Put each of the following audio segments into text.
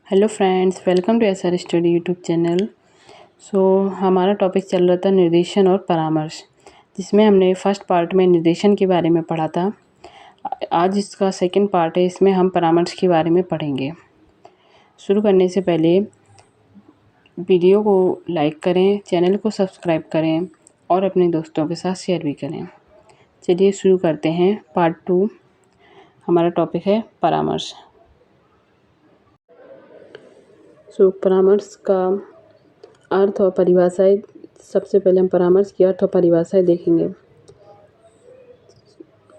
Hello friends, welcome to SR study YouTube channel. हमारा topic चल रहा था निर्देशन और परामर्श, जिसमें हमने फर्स्ट पार्ट में निर्देशन के बारे में पढ़ा था। आज इसका सेकंड पार्ट है, इसमें हम परामर्श के बारे में पढ़ेंगे। शुरू करने से पहले वीडियो को लाइक करें, चैनल को सब्सक्राइब करें और अपने दोस्तों के साथ शेयर भी करें। चलिए शुरू करते हैं। पार्ट 2 हमारा टॉपिक है परामर्श। परामर्श का अर्थ और परिभाषाएं। सबसे पहले हम परामर्श की अर्थ और परिभाषाएं देखेंगे।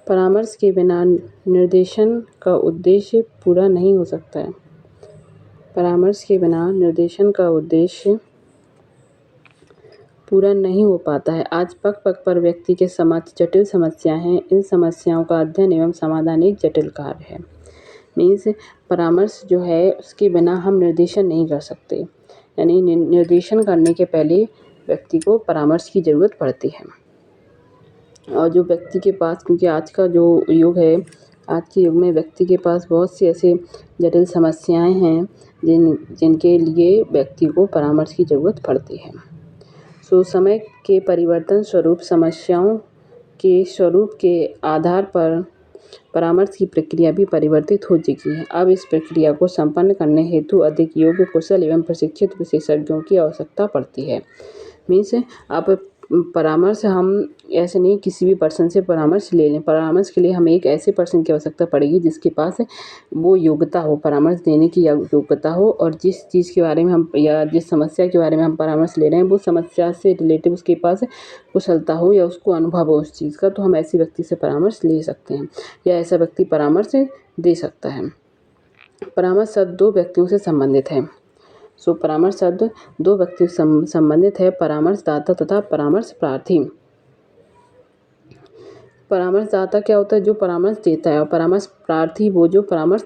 परामर्श के बिना निर्देशन का उद्देश्य पूरा नहीं हो सकता है। परामर्श के बिना निर्देशन का उद्देश्य पूरा नहीं हो पाता है। आज पग पग पर व्यक्ति के समक्ष जटिल समस्याएं हैं। इन समस्याओं का अध्ययन एवं समाधान एक जटिल कार्य है। मीन्स परामर्श जो है उसके बिना हम निर्देशन नहीं कर सकते, यानी निर्देशन करने के पहले व्यक्ति को परामर्श की ज़रूरत पड़ती है। और जो व्यक्ति के पास, क्योंकि आज का जो युग है, आज के युग में व्यक्ति के पास बहुत सी ऐसे जटिल समस्याएं हैं जिनके लिए व्यक्ति को परामर्श की ज़रूरत पड़ती है। समय के परिवर्तन स्वरूप समस्याओं के स्वरूप के आधार पर परामर्श की प्रक्रिया भी परिवर्तित हो चुकी है। अब इस प्रक्रिया को संपन्न करने हेतु अधिक योग्य, कुशल एवं प्रशिक्षित विशेषज्ञों की आवश्यकता पड़ती है। मीन्स आप परामर्श हम ऐसे नहीं किसी भी पर्सन से परामर्श ले लें। परामर्श के लिए हमें एक ऐसे पर्सन की आवश्यकता पड़ेगी जिसके पास वो योग्यता हो, परामर्श देने की योग्यता हो, और जिस चीज़ के बारे में हम या जिस समस्या के बारे में हम परामर्श ले रहे हैं वो समस्या से रिलेटिव उसके पास कुशलता हो या उसको अनुभव हो उस चीज़ का, तो हम ऐसे व्यक्ति से परामर्श ले सकते हैं या ऐसा व्यक्ति परामर्श दे सकता है। परामर्श शब्द दो व्यक्तियों से संबंधित है। परामर्श शब्द दो व्यक्तियों से संबंधित है, परामर्शदाता तथा परामर्श प्रार्थी। परामर्शदाता क्या होता है? जो परामर्श देता है, और परामर्श प्रार्थी वो जो परामर्श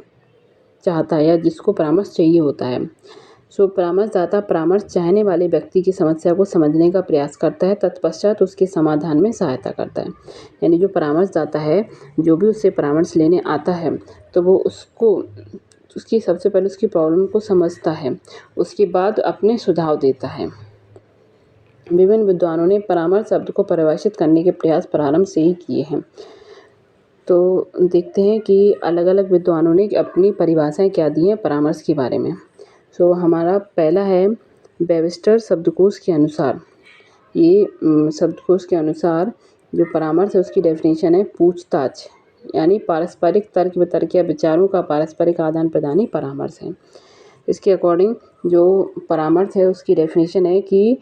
चाहता है या जिसको परामर्श चाहिए होता है। परामर्शदाता परामर्श चाहने वाले व्यक्ति की समस्या को समझने का प्रयास करता है, तत्पश्चात उसके समाधान में सहायता करता है। यानी जो परामर्शदाता है, जो भी उससे परामर्श लेने आता है, तो वो उसकी सबसे पहले उसकी प्रॉब्लम को समझता है, उसके बाद अपने सुझाव देता है। विभिन्न विद्वानों ने परामर्श शब्द को परिभाषित करने के प्रयास प्रारंभ से ही किए हैं। तो देखते हैं कि अलग अलग विद्वानों ने अपनी परिभाषाएं क्या दी हैं परामर्श के बारे में। हमारा पहला है वेबस्टर शब्दकोश के अनुसार। ये शब्दकोश के अनुसार जो परामर्श है उसकी डेफिनेशन है पूछताछ, यानी पारस्परिक तर्क वितर्क या विचारों का पारस्परिक आदान प्रदान ही परामर्श है। इसके अकॉर्डिंग जो परामर्श है उसकी डेफिनेशन है कि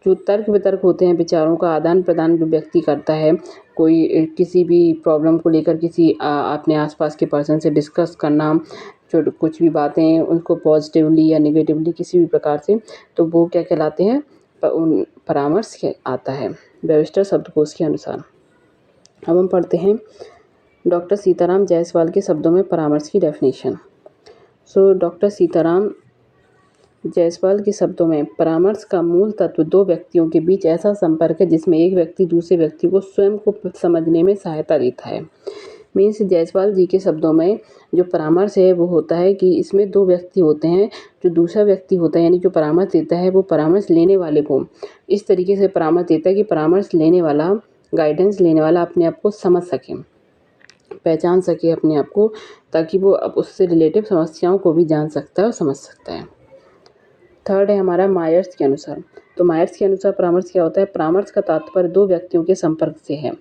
जो तर्क वितर्क होते हैं, विचारों का आदान प्रदान जो व्यक्ति करता है, कोई किसी भी प्रॉब्लम को लेकर किसी अपने आसपास के पर्सन से डिस्कस करना, जो कुछ भी बातें उनको पॉजिटिवली या नेगेटिवली किसी भी प्रकार से, तो वो क्या कहलाते हैं? परामर्श आता है वेबस्टर शब्दकोश के अनुसार। अब हम पढ़ते हैं डॉक्टर सीताराम जायसवाल के शब्दों में परामर्श की डेफिनेशन। डॉक्टर सीताराम जायसवाल के शब्दों में परामर्श का मूल तत्व दो व्यक्तियों के बीच ऐसा संपर्क है जिसमें एक व्यक्ति दूसरे व्यक्ति को स्वयं को समझने में सहायता देता है। मीन्स जायसवाल जी के शब्दों में जो परामर्श है वो होता है कि इसमें दो व्यक्ति होते हैं, जो दूसरा व्यक्ति होता है यानी जो परामर्श देता है वो परामर्श लेने वाले को इस तरीके से परामर्श देता है कि परामर्श लेने वाला, गाइडेंस लेने वाला अपने आप को समझ सके, पहचान सके अपने आप को, ताकि वो अब उससे रिलेटिव समस्याओं को भी जान सकता है और समझ सकता है। थर्ड है हमारा मायर्स के अनुसार। मायर्स के अनुसार परामर्श क्या होता है? परामर्श का तात्पर्य दो व्यक्तियों के संपर्क से है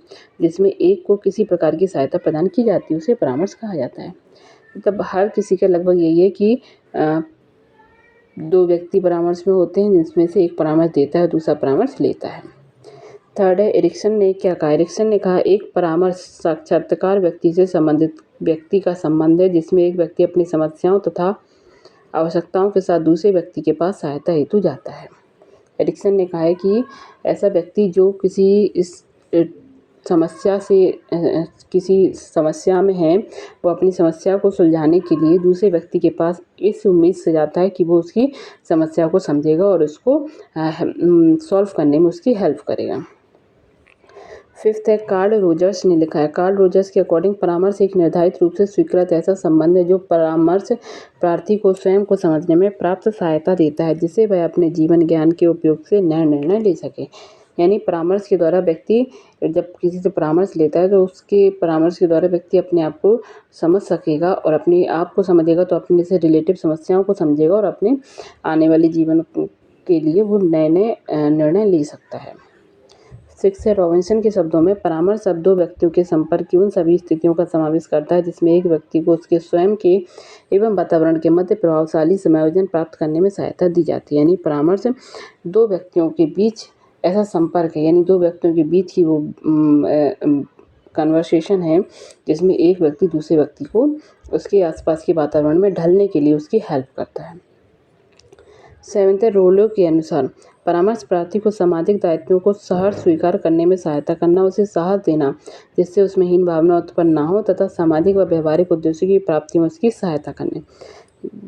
जिसमें एक को किसी प्रकार की सहायता प्रदान की जाती है, उसे परामर्श कहा जाता है। मतलब हर किसी का लगभग यही है कि दो व्यक्ति परामर्श में होते हैं जिसमें से एक परामर्श देता है, दूसरा परामर्श लेता है। थर्ड है एरिक्सन ने क्या कहा? एरिक्सन ने कहा एक परामर्श साक्षात्कार व्यक्ति से संबंधित व्यक्ति का संबंध है जिसमें एक व्यक्ति अपनी समस्याओं तथा आवश्यकताओं के साथ दूसरे व्यक्ति के पास सहायता हेतु जाता है। एरिक्सन ने कहा है कि ऐसा व्यक्ति जो किसी समस्या में है, वो अपनी समस्या को सुलझाने के लिए दूसरे व्यक्ति के पास इस उम्मीद से जाता है कि वो उसकी समस्या को समझेगा और उसको सॉल्व करने में उसकी हेल्प करेगा। 5th है, कार्ल रोजर्स ने लिखा है। कार्ल रोजर्स के अकॉर्डिंग परामर्श एक निर्धारित रूप से स्वीकृत ऐसा संबंध है जो परामर्श प्रार्थी को स्वयं को समझने में प्राप्त सहायता देता है, जिससे वह अपने जीवन ज्ञान के उपयोग से नए निर्णय ले सके। यानी परामर्श के द्वारा व्यक्ति जब किसी से परामर्श लेता है तो उसके परामर्श के द्वारा व्यक्ति अपने आप को समझ सकेगा और अपने आप को समझेगा तो अपने से रिलेटिव समस्याओं को समझेगा और अपने आने वाले जीवन के लिए वो नए नए निर्णय ले सकता है। 6 है, रॉबिन्सन के शब्दों में परामर्श शब्द दो व्यक्तियों के संपर्क की उन सभी स्थितियों का समावेश करता है जिसमें एक व्यक्ति को उसके स्वयं के एवं वातावरण के मध्य प्रभावशाली समायोजन प्राप्त करने में सहायता दी जाती है। यानी परामर्श दो व्यक्तियों के बीच ऐसा संपर्क है, यानी दो व्यक्तियों के बीच की वो कन्वर्सेशन है जिसमें एक व्यक्ति दूसरे व्यक्ति को उसके आसपास के वातावरण में ढलने के लिए उसकी हेल्प करता है। 7 रोलो के अनुसार परामर्श प्रार्थी को सामाजिक दायित्वों को सहर्ष स्वीकार करने में सहायता करना, उसे साहस देना जिससे उसमें हीन भावना उत्पन्न ना हो तथा सामाजिक व व्यवहारिक उद्देश्यों की प्राप्ति में उसकी सहायता करने।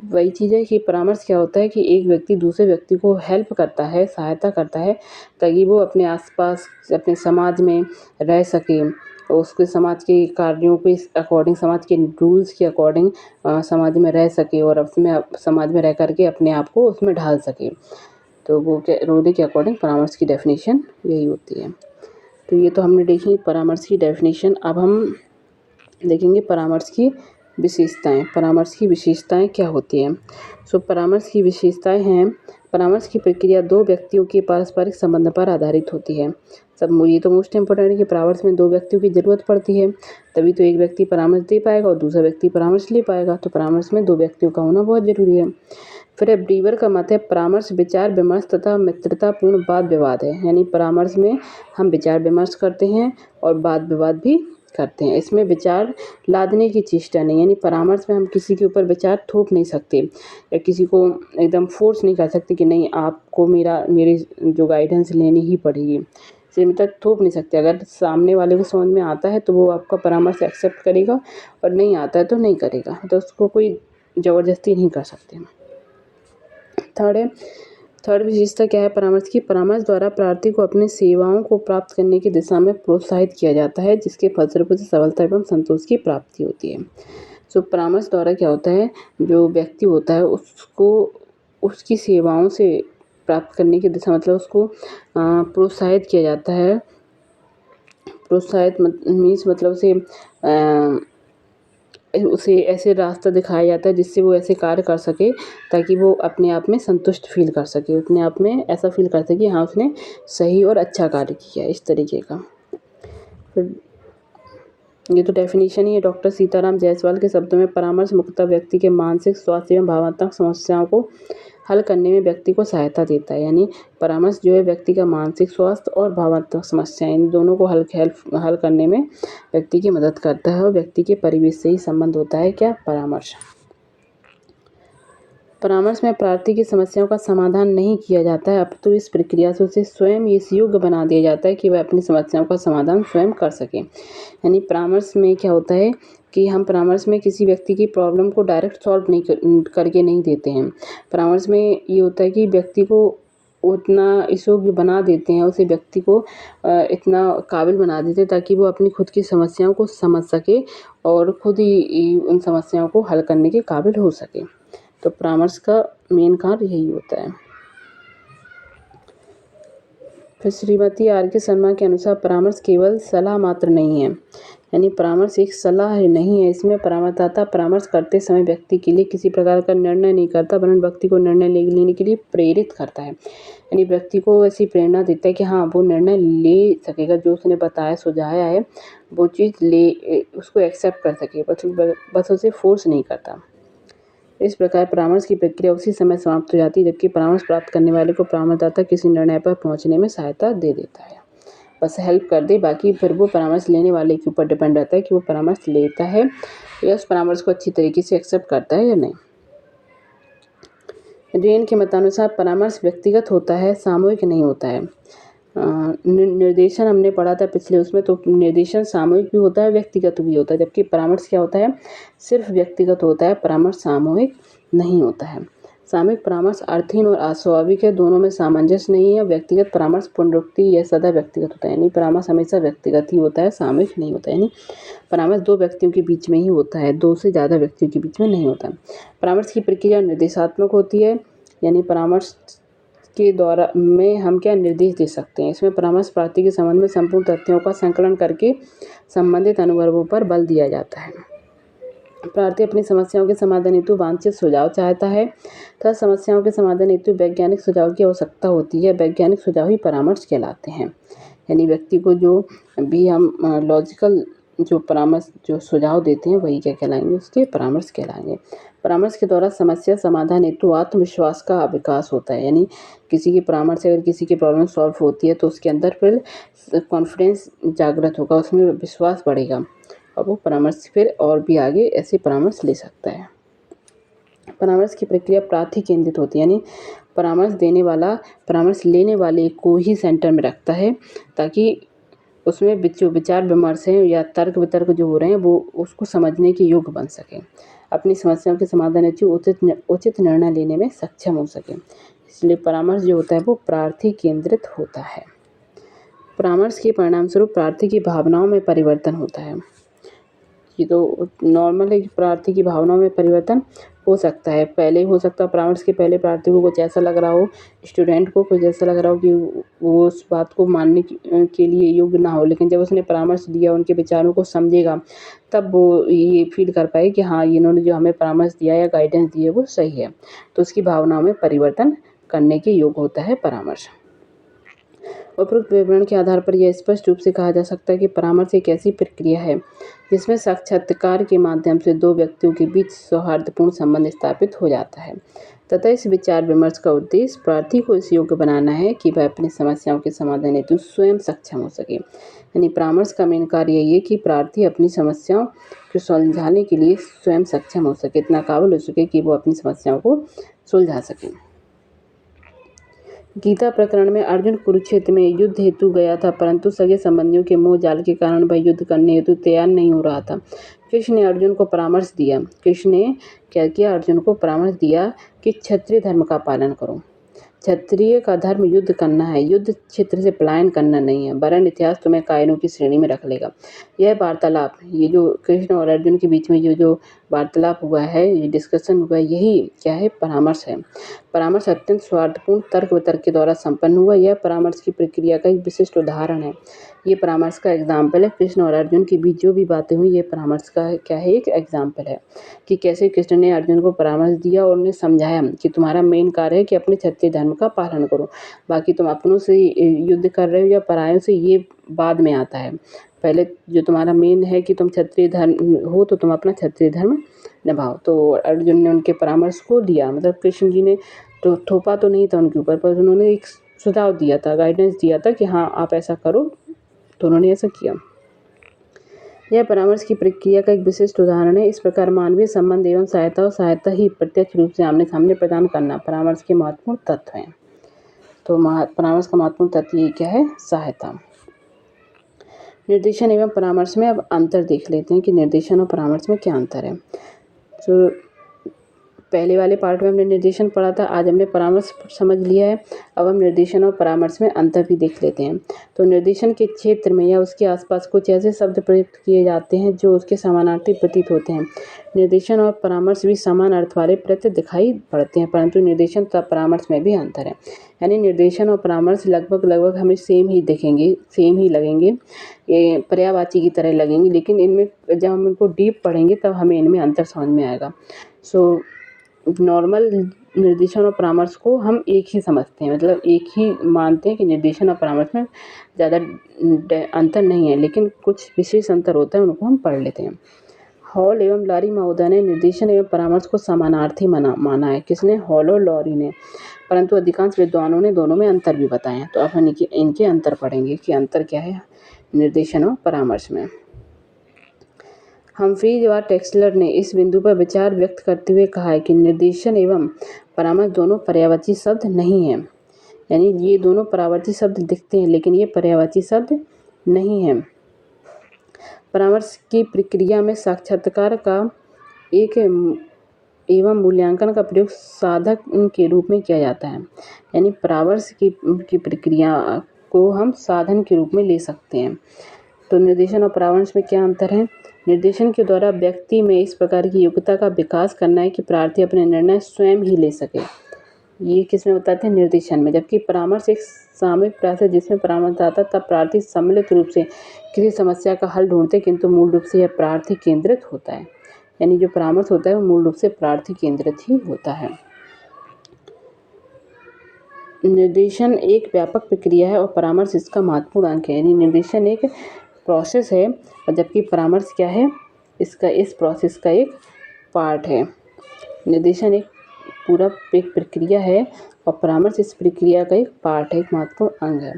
वही चीज़ है कि परामर्श क्या होता है कि एक व्यक्ति दूसरे व्यक्ति को हेल्प करता है, सहायता करता है ताकि वो अपने आसपास अपने समाज में रह सके और उसके समाज के कार्यों के अकॉर्डिंग, समाज के रूल्स के अकॉर्डिंग समाज में रह सके और उसमें समाज में रह करके अपने आप को उसमें ढाल सके। तो वो रोले के अकॉर्डिंग परामर्श की डेफिनेशन यही होती है। तो ये तो हमने देखी परामर्श की डेफिनेशन। अब हम देखेंगे परामर्श की विशेषताएं। परामर्श की विशेषताएं क्या होती हैं? परामर्श की विशेषताएं हैं, परामर्श की प्रक्रिया दो व्यक्तियों के पारस्परिक संबंध पर आधारित होती है। ये तो मोस्ट इम्पोर्टेंट है कि परामर्श में दो व्यक्तियों की ज़रूरत पड़ती है, तभी तो एक व्यक्ति परामर्श दे पाएगा और दूसरा व्यक्ति परामर्श ले पाएगा। तो परामर्श में दो व्यक्तियों का होना बहुत ज़रूरी है। फिर ब्रीवर का मत है परामर्श विचार विमर्श तथा मित्रतापूर्ण वाद विवाद है। यानी परामर्श में हम विचार विमर्श करते हैं और वाद विवाद भी करते हैं। इसमें विचार लादने की चेष्टा नहीं, यानी परामर्श में हम किसी के ऊपर विचार थोप नहीं सकते या किसी को एकदम फोर्स नहीं कर सकते कि नहीं आपको मेरी जो गाइडेंस लेनी ही पड़ेगी, इसे तक थोप नहीं सकते। अगर सामने वाले को समझ में आता है तो वो आपका परामर्श एक्सेप्ट करेगा और नहीं आता है तो नहीं करेगा, तो उसको कोई ज़बरदस्ती नहीं कर सकते। थर्ड विशेषता क्या है परामर्श की? परामर्श द्वारा प्रार्थी को अपनी सेवाओं को प्राप्त करने की दिशा में प्रोत्साहित किया जाता है जिसके फलस्वरूप से सफलता एवं संतोष की प्राप्ति होती है। परामर्श द्वारा क्या होता है, जो व्यक्ति होता है उसको उसकी सेवाओं से प्राप्त करने की दिशा मतलब उसको प्रोत्साहित किया जाता है। प्रोत्साहित मीन्स मतलब उसे ऐसे रास्ता दिखाया जाता है जिससे वो ऐसे कार्य कर सके ताकि वो अपने आप में संतुष्ट फील कर सके, अपने आप में ऐसा फील कर सके हाँ उसने सही और अच्छा कार्य किया, इस तरीके का। फिर ये तो डेफिनेशन ही है। डॉक्टर सीताराम जायसवाल के शब्दों में परामर्श मुख्यतः व्यक्ति के मानसिक स्वास्थ्य एवं भावनात्मक समस्याओं को हल करने में व्यक्ति को सहायता देता है। यानी परामर्श जो है व्यक्ति का मानसिक स्वास्थ्य और भावनात्मक समस्याएं इन दोनों को हल करने में व्यक्ति की मदद करता है और व्यक्ति के परिवेश से ही संबंध होता है क्या? परामर्श। परामर्श में प्रार्थी की समस्याओं का समाधान नहीं किया जाता है, अब तो इस प्रक्रिया से उसे स्वयं इस योग्य बना दिया जाता है कि वह अपनी समस्याओं का समाधान स्वयं कर सके। यानी परामर्श में क्या होता है कि हम परामर्श में किसी व्यक्ति की प्रॉब्लम को डायरेक्ट सॉल्व नहीं करके नहीं देते हैं। परामर्श में ये होता है कि व्यक्ति को उतना योग्य बना देते हैं, उसे व्यक्ति को इतना काबिल बना देते हैं ताकि वो अपनी खुद की समस्याओं को समझ सके और खुद ही उन समस्याओं को हल करने के काबिल हो सके। तो परामर्श का मेन कार्य यही होता है। फिर श्रीमती आर के शर्मा के अनुसार परामर्श केवल सलाह मात्र नहीं है, यानी परामर्श एक सलाह नहीं है। इसमें परामर्शदाता परामर्श करते समय व्यक्ति के लिए किसी प्रकार का निर्णय नहीं करता वरन व्यक्ति को निर्णय लेने के लिए प्रेरित करता है। यानी व्यक्ति को ऐसी प्रेरणा देता है कि हाँ वो निर्णय ले सकेगा, जो उसने बताया सुझाया है वो चीज़ उसको एक्सेप्ट कर सके, बस उसे फोर्स नहीं करता। इस प्रकार परामर्श की प्रक्रिया उसी समय समाप्त हो जाती है जबकि परामर्श प्राप्त करने वाले को परामर्शदाता किसी निर्णय पर पहुंचने में सहायता दे देता है, बस हेल्प कर दे। बाकी फिर वो परामर्श लेने वाले के ऊपर डिपेंड रहता है कि वो परामर्श लेता है या उस परामर्श को अच्छी तरीके से एक्सेप्ट करता है या नहीं। रेन के मतानुसार परामर्श व्यक्तिगत होता है, सामूहिक नहीं होता है। निर्देशन हमने पढ़ा था पिछले उसमें, तो निर्देशन सामूहिक भी होता है व्यक्तिगत भी होता है, जबकि परामर्श क्या होता है सिर्फ व्यक्तिगत होता है, परामर्श सामूहिक नहीं होता है। सामूहिक परामर्श अर्थहीन और अस्वाभाविक है, दोनों में सामंजस्य नहीं है। व्यक्तिगत परामर्श पुनरुक्ति यह सदा व्यक्तिगत होता है, यानी परामर्श हमेशा व्यक्तिगत ही होता है, सामूहिक नहीं होता है। यानी परामर्श दो व्यक्तियों के बीच में ही होता है, दो से ज़्यादा व्यक्तियों के बीच में नहीं होता। परामर्श की प्रक्रिया निर्देशात्मक होती है, यानी परामर्श के द्वारा में हम क्या निर्देश दे सकते हैं। इसमें परामर्श प्रार्थी के संबंध में संपूर्ण तथ्यों का संकलन करके संबंधित अनुभवों पर बल दिया जाता है। प्रार्थी अपनी समस्याओं के समाधान हेतु वांछित सुझाव चाहता है तथा समस्याओं के समाधान हेतु वैज्ञानिक सुझाव की आवश्यकता होती है। वैज्ञानिक सुझाव ही परामर्श कहलाते हैं। यानी व्यक्ति को जो भी हम लॉजिकल जो परामर्श जो सुझाव देते हैं वही क्या कहलाएंगे, उसके परामर्श कहलाएंगे। परामर्श के द्वारा समस्या समाधान हेतु आत्मविश्वास का विकास होता है, यानी किसी की परामर्श से अगर किसी की प्रॉब्लम सॉल्व होती है तो उसके अंदर फिर कॉन्फिडेंस जागृत होगा, उसमें विश्वास बढ़ेगा और वो परामर्श फिर और भी आगे ऐसे परामर्श ले सकता है। परामर्श की प्रक्रिया प्रार्थी केंद्रित होती है, यानी परामर्श देने वाला परामर्श लेने वाले को ही सेंटर में रखता है ताकि उसमें जो विचार विमर्श हैं या तर्क वितर्क जो हो रहे हैं वो उसको समझने के योग्य बन सके, अपनी समस्याओं के समाधान हेतु उचित निर्णय लेने में सक्षम हो सके। इसलिए परामर्श जो होता है वो प्रार्थी केंद्रित होता है। परामर्श के परिणाम स्वरूप प्रार्थी की भावनाओं में परिवर्तन होता है। ये तो नॉर्मल है कि प्रार्थी की भावनाओं में परिवर्तन हो सकता है। पहले हो सकता है परामर्श के पहले प्रार्थी को कुछ ऐसा लग रहा हो, स्टूडेंट को कुछ ऐसा लग रहा हो कि वो उस बात को मानने के लिए योग्य ना हो, लेकिन जब उसने परामर्श दिया, उनके विचारों को समझेगा, तब वो ये फील कर पाए कि हाँ, इन्होंने जो हमें परामर्श दिया या गाइडेंस दी है वो सही है। तो उसकी भावनाओं में परिवर्तन करने के योग्य होता है परामर्श। उपरोक्त विवरण के आधार पर यह स्पष्ट रूप से कहा जा सकता है कि परामर्श एक ऐसी प्रक्रिया है जिसमें साक्षात्कार के माध्यम से दो व्यक्तियों के बीच सौहार्दपूर्ण संबंध स्थापित हो जाता है तथा इस विचार विमर्श का उद्देश्य प्रार्थी को इस योग्य बनाना है कि वह अपनी समस्याओं के समाधान हेतु स्वयं सक्षम हो सके। यानी परामर्श का मेन कार्य यही है कि प्रार्थी अपनी समस्याओं को सुलझाने के लिए स्वयं सक्षम हो सके, इतना काबिल हो सके कि वो अपनी समस्याओं को सुलझा सके। गीता प्रकरण में अर्जुन कुरुक्षेत्र में युद्ध हेतु गया था, परंतु सगे संबंधियों के मोह जाल के कारण वह युद्ध करने हेतु तैयार नहीं हो रहा था। कृष्ण ने अर्जुन को परामर्श दिया। कृष्ण ने क्या किया, अर्जुन को परामर्श दिया कि क्षत्रिय धर्म का पालन करो। क्षत्रिय का धर्म युद्ध करना है, युद्ध क्षेत्र से पलायन करना नहीं है, वरन इतिहास तुम्हें कायरों की श्रेणी में रख लेगा। यह वार्तालाप, ये जो कृष्ण और अर्जुन के बीच में जो वार्तालाप हुआ है, ये डिस्कशन हुआ है, यही क्या है, परामर्श है। परामर्श अत्यंत स्वार्थपूर्ण तर्क वितर्क के द्वारा संपन्न हुआ। यह परामर्श की प्रक्रिया का एक विशिष्ट उदाहरण है। ये परामर्श का एग्जाम्पल है। कृष्ण और अर्जुन के बीच जो भी बातें हुई, ये परामर्श का क्या है, एक एग्जाम्पल है कि कैसे कृष्ण ने अर्जुन को परामर्श दिया और उन्हें समझाया कि तुम्हारा मेन कार्य है कि अपने क्षत्रिय धर्म का पालन करो, बाकी तुम अपनों से युद्ध कर रहे हो या परायों से, ये बाद में आता है। पहले जो तुम्हारा मेन है कि तुम क्षत्रिय धर्म हो तो तुम अपना क्षत्रिय धर्म निभाओ। तो अर्जुन ने उनके परामर्श को लिया, मतलब कृष्ण जी ने तो थोपा तो नहीं था उनके ऊपर, पर उन्होंने एक सुझाव दिया था, गाइडेंस दिया था कि हाँ आप ऐसा करो, तो उन्होंने ऐसा किया। यह परामर्श की प्रक्रिया का एक विशिष्ट उदाहरण है। इस प्रकार मानवीय संबंध एवं सहायता और सहायता ही प्रत्यक्ष रूप से आमने सामने प्रदान करना परामर्श के महत्वपूर्ण तत्व हैं। तो परामर्श का महत्वपूर्ण तत्व ये क्या है, सहायता। निर्देशन एवं परामर्श में अब अंतर देख लेते हैं कि निर्देशन और परामर्श में क्या अंतर है। तो पहले वाले पार्ट में हमने निर्देशन पढ़ा था, आज हमने परामर्श समझ लिया है। अब हम निर्देशन और परामर्श में अंतर भी देख लेते हैं। तो निर्देशन के क्षेत्र में या उसके आसपास कुछ ऐसे शब्द प्रयुक्त किए जाते हैं जो उसके समानार्थी प्रतीत होते हैं। निर्देशन और परामर्श भी समान अर्थ वाले प्रत्यय दिखाई पड़ते हैं, परंतु निर्देशन तथा परामर्श में भी अंतर है। यानी निर्देशन और परामर्श लगभग हमें सेम ही दिखेंगे, सेम ही लगेंगे, ये पर्यायवाची की तरह लगेंगे, लेकिन इनमें जब हम इनको डीप पढ़ेंगे तब हमें इनमें अंतर समझ में आएगा। सो नॉर्मल निर्देशन और परामर्श को हम एक ही समझते हैं, मतलब एक ही मानते हैं कि निर्देशन और परामर्श में ज़्यादा अंतर नहीं है, लेकिन कुछ विशेष अंतर होता है, उनको हम पढ़ लेते हैं। हॉल एवं लॉरी महोदय ने निर्देशन एवं परामर्श को समानार्थी माना है। किसने, हॉल और लॉरी ने, परंतु अधिकांश विद्वानों ने दोनों में अंतर भी बताए हैं। तो अब हम इनके अंतर पढ़ेंगे कि अंतर क्या है निर्देशन और परामर्श में। हम्फ्रीज व टेक्सलर ने इस बिंदु पर विचार व्यक्त करते हुए कहा है कि निर्देशन एवं परामर्श दोनों पर्यायवाची शब्द नहीं हैं। यानी ये दोनों पर्यायवाची शब्द दिखते हैं लेकिन ये पर्यायवाची शब्द नहीं हैं। परामर्श की प्रक्रिया में साक्षात्कार का एवं मूल्यांकन का प्रयोग साधक के रूप में किया जाता है। यानी परामर्श की प्रक्रिया को हम साधन के रूप में ले सकते हैं। तो निर्देशन और परामर्श में क्या अंतर है? निर्देशन के द्वारा व्यक्ति में इस प्रकार की योग्यता का विकास करना है कि प्रार्थी अपने निर्णय स्वयं ही ले सके। ये किसमें बताते हैं? निर्देशन में। जबकि परामर्श एक सामूहिक प्रयास है जिसमें परामर्शदाता तब प्रार्थी सम्मिलित रूप से किसी समस्या का हल ढूंढते, किंतु मूल रूप से यह प्रार्थी केंद्रित होता है। यानी जो परामर्श होता है वो मूल रूप से प्रार्थी केंद्रित ही होता है। निर्देशन एक व्यापक प्रक्रिया है और परामर्श इसका महत्वपूर्ण अंग है। यानी निर्देशन एक प्रोसेस है और जबकि परामर्श क्या है? इस प्रोसेस का एक पार्ट है। निर्देशन एक पूरा एक प्रक्रिया है और परामर्श इस प्रक्रिया का एक पार्ट है, एक महत्वपूर्ण अंग है।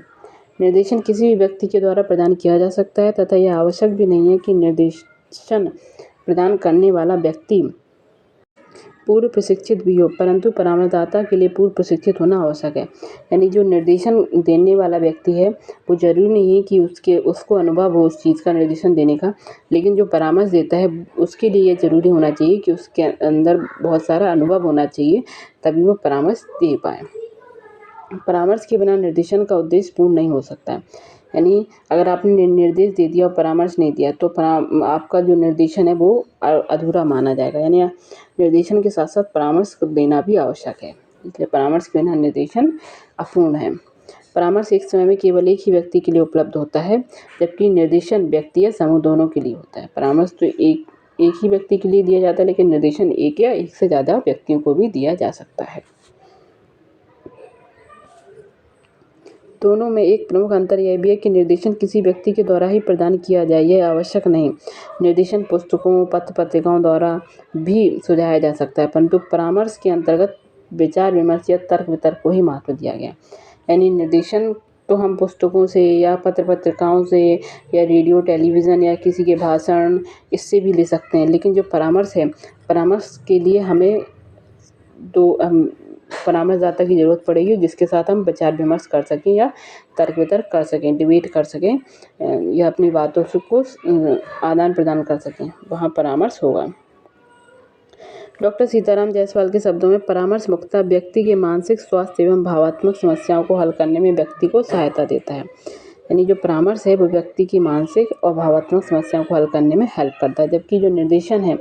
निर्देशन किसी भी व्यक्ति के द्वारा प्रदान किया जा सकता है तथा यह आवश्यक भी नहीं है कि निर्देशन प्रदान करने वाला व्यक्ति पूर्व प्रशिक्षित भी हो, परंतु परामर्शदाता के लिए पूर्व प्रशिक्षित होना आवश्यक है। यानी जो निर्देशन देने वाला व्यक्ति है वो जरूरी नहीं है कि उसको अनुभव हो उस चीज़ का निर्देशन देने का, लेकिन जो परामर्श देता है उसके लिए ये ज़रूरी होना चाहिए कि उसके अंदर बहुत सारा अनुभव होना चाहिए, तभी वो परामर्श दे पाए। परामर्श के बिना निर्देशन का उद्देश्य पूर्ण नहीं हो सकता है। यानी अगर आपने निर्देश दे दिया और परामर्श नहीं दिया तो आपका जो निर्देशन है वो अधूरा माना जाएगा। यानी निर्देशन के साथ साथ परामर्श देना भी आवश्यक है, इसलिए परामर्श के बिना निर्देशन अपूर्ण है। परामर्श एक समय में केवल एक ही व्यक्ति के लिए उपलब्ध होता है, जबकि निर्देशन व्यक्ति या समूह दोनों के लिए होता है। परामर्श तो एक ही व्यक्ति के लिए दिया जाता है, लेकिन निर्देशन एक या एक से ज़्यादा व्यक्तियों को भी दिया जा सकता है। दोनों में एक प्रमुख अंतर यह भी है कि निर्देशन किसी व्यक्ति के द्वारा ही प्रदान किया जाए, यह आवश्यक नहीं। निर्देशन पुस्तकों, पत्र पत्रिकाओं द्वारा भी सुझाया जा सकता है, परंतु परामर्श के अंतर्गत विचार विमर्श या तर्क वितर्क को ही महत्व दिया गया। यानी निर्देशन तो हम पुस्तकों से या पत्र पत्रिकाओं से या रेडियो टेलीविज़न या किसी के भाषण इससे भी ले सकते हैं, लेकिन जो परामर्श है, परामर्श के लिए हमें परामर्शदाता की ज़रूरत पड़ेगी जिसके साथ हम विचार विमर्श कर सकें या तर्क वितर्क कर सकें, डिबेट कर सकें या अपनी बातों को आदान प्रदान कर सकें, वहाँ परामर्श होगा। डॉक्टर सीताराम जायसवाल के शब्दों में परामर्श मुख्यतः व्यक्ति के मानसिक स्वास्थ्य एवं भावात्मक समस्याओं को हल करने में व्यक्ति को सहायता देता है। यानी जो परामर्श है वो व्यक्ति की मानसिक और भावात्मक समस्याओं को हल करने में हेल्प करता है, जबकि जो निर्देशन है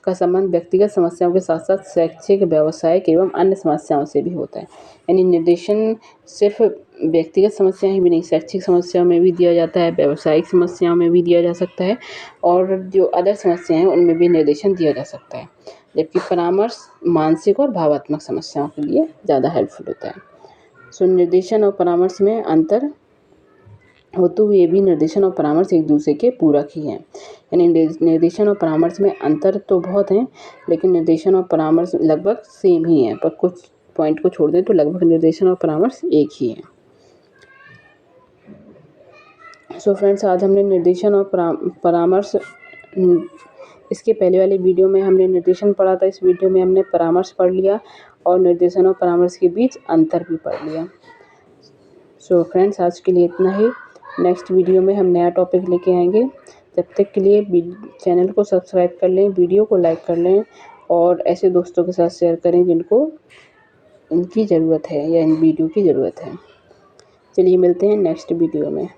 का संबंध व्यक्तिगत समस्याओं के साथ साथ शैक्षिक, व्यावसायिक एवं अन्य समस्याओं से भी होता है। यानी निर्देशन सिर्फ व्यक्तिगत समस्याएं ही भी नहीं, शैक्षिक समस्याओं में भी दिया जाता है, व्यावसायिक समस्याओं में भी दिया जा सकता है और जो अदर समस्याएं हैं उनमें भी निर्देशन दिया जा सकता है, जबकि परामर्श मानसिक और भावात्मक समस्याओं के लिए ज़्यादा हेल्पफुल होता है। सो निर्देशन और परामर्श में अंतर होते हुए भी निर्देशन और परामर्श एक दूसरे के पूरक ही हैं। यानी निर्देशन और परामर्श में अंतर तो बहुत हैं, लेकिन निर्देशन और परामर्श लगभग सेम ही हैं, पर कुछ पॉइंट को छोड़ दें तो लगभग निर्देशन और परामर्श एक ही है। सो फ्रेंड्स, आज हमने निर्देशन और परामर्श, इसके पहले वाले वीडियो में हमने निर्देशन पढ़ा था, इस वीडियो में हमने परामर्श पढ़ लिया और निर्देशन और परामर्श के बीच अंतर भी पढ़ लिया। सो फ्रेंड्स, आज के लिए इतना ही। नेक्स्ट वीडियो में हम नया टॉपिक लेके आएंगे। जब तक के लिए चैनल को सब्सक्राइब कर लें, वीडियो को लाइक कर लें और ऐसे दोस्तों के साथ शेयर करें जिनको इनकी ज़रूरत है या इन वीडियो की ज़रूरत है। चलिए मिलते हैं नेक्स्ट वीडियो में।